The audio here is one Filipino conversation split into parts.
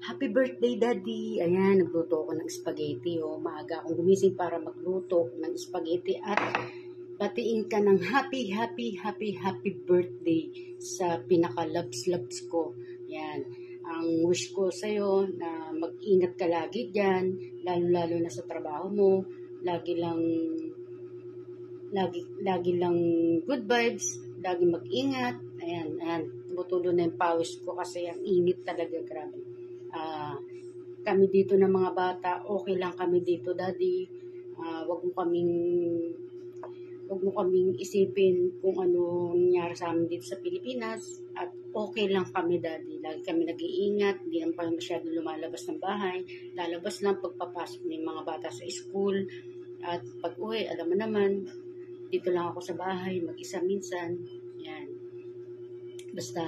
Happy birthday, Daddy! Ayan, nagluto ako ng spaghetti. Maaga akong gumising para magluto ng spaghetti at batiin ka ng happy birthday sa pinaka-loves ko. Yan. Ang wish ko sa'yo na mag-ingat ka lagi dyan, lalo na sa trabaho mo. Lagi lang good vibes, lagi mag-ingat. Ayan. Tumutulo na yung pawis ko kasi ang init talaga, grabe. Kami dito ng mga bata, okay lang kami dito, Daddy. Wag mo kaming isipin kung ano nangyari sa amin dito sa Pilipinas. At okay lang kami, Daddy. Lagi kami nag-iingat. Hindi naman pa masyado lumalabas ng bahay. Lalabas lang pagpapasok ng mga bata sa school. At pag uwi, alam mo naman, dito lang ako sa bahay, mag-isa minsan. Yan. Basta,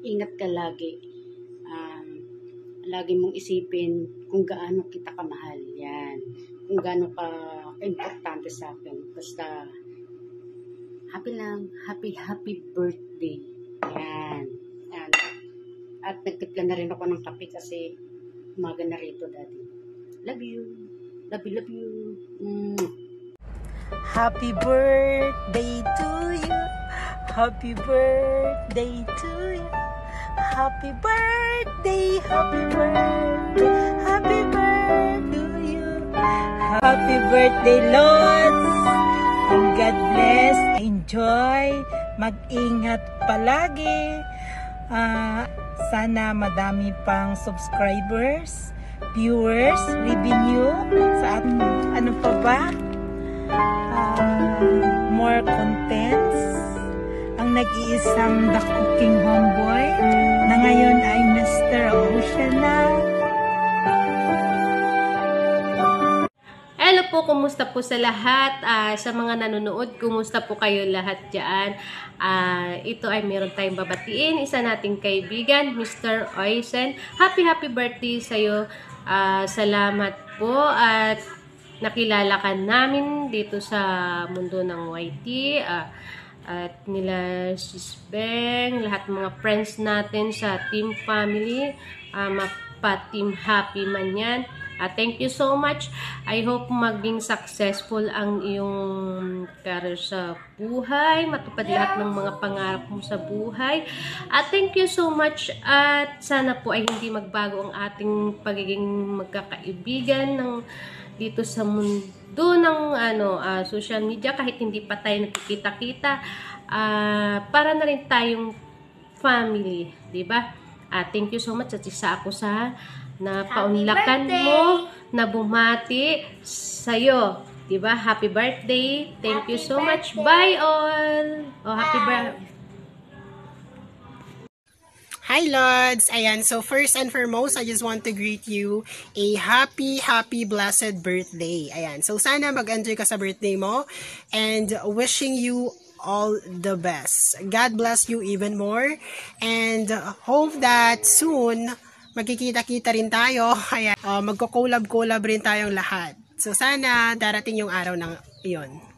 ingat ka lagi. Lagi mong isipin kung gaano kita kamahal. Yan. Kung gaano ka importante sa akin. Basta, happy lang. Happy birthday. Yan. At nagtipla na rin ako ng kape kasi umaga na rito, Daddy. Love you. Love you. Happy birthday to you. Happy birthday to you. Happy birthday, happy birthday to you. Happy birthday, Lord. God bless. Enjoy. Mag-ingat palagi. Sana madami pang subscribers, viewers, revenue sa ano pa ba? More contents. Ang nag-iisang The Cooking Homeboy na ngayon ay Mr. Ocean na. Hello po, kumusta po sa lahat? Sa mga nanonood, kumusta po kayo lahat dyan? Ito ay meron tayong babatiin. Isa nating kaibigan, Mr. Ocean. Happy birthday sa'yo. Salamat po at nakilala ka namin dito sa mundo ng YT. At nila Sis Beng, lahat mga friends natin sa Team Family, pa-Team Happy man yan. Thank you so much. I hope maging successful ang iyong career sa buhay, matupad lahat ng mga pangarap mo sa buhay. Thank you so much at sana po ay hindi magbago ang ating pagiging magkakaibigan dito sa mundo ng social media, kahit hindi pa tayo nakikita-kita, para na rin tayong family, di ba? Thank you so much at isa ako sa napaunlakan mo na bumati sa'yo, di ba? Happy birthday. Thank you so much. Bye all. Happy birthday. Hi Lods! Ayan, so first and foremost, I just want to greet you a happy, blessed birthday. Ayan, so sana mag-enjoy ka sa birthday mo and wishing you all the best. God bless you even more and hope that soon magkikita-kita rin tayo. Ayan, magko-collab rin tayong lahat. So sana darating yung araw ng iyon.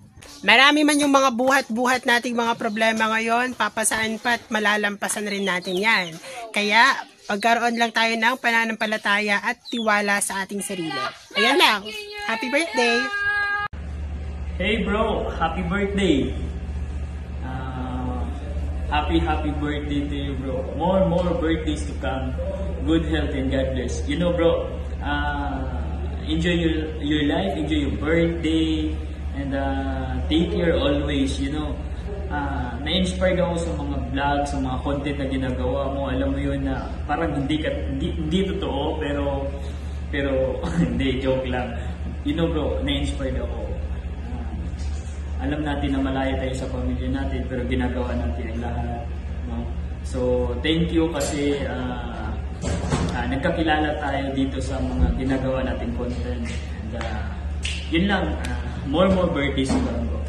Marami man yung mga buhat nating mga problema ngayon, papasaan pa at malalampasan rin natin yan. Kaya, pagkaroon lang tayo ng pananampalataya at tiwala sa ating sarili. Ayan lang. Happy birthday! Hey bro, happy birthday! Happy birthday to you, bro. More birthdays to come. Good health and God bless. You know, bro, enjoy your life, enjoy your birthday, and take care always, you know. Na-inspired ako sa mga vlog, sa mga content na ginagawa mo. Alam mo yun na parang hindi totoo, pero hindi, joke lang. You know bro, na-inspired ako. Alam natin na malayo tayo sa pamilya natin, pero ginagawa natin ang lahat. No? So, thank you kasi nagkakilala tayo dito sa mga ginagawa natin content. And yun lang, more birthdays to come, bro.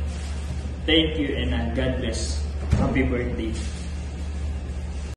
Thank you and God bless. Happy birthday.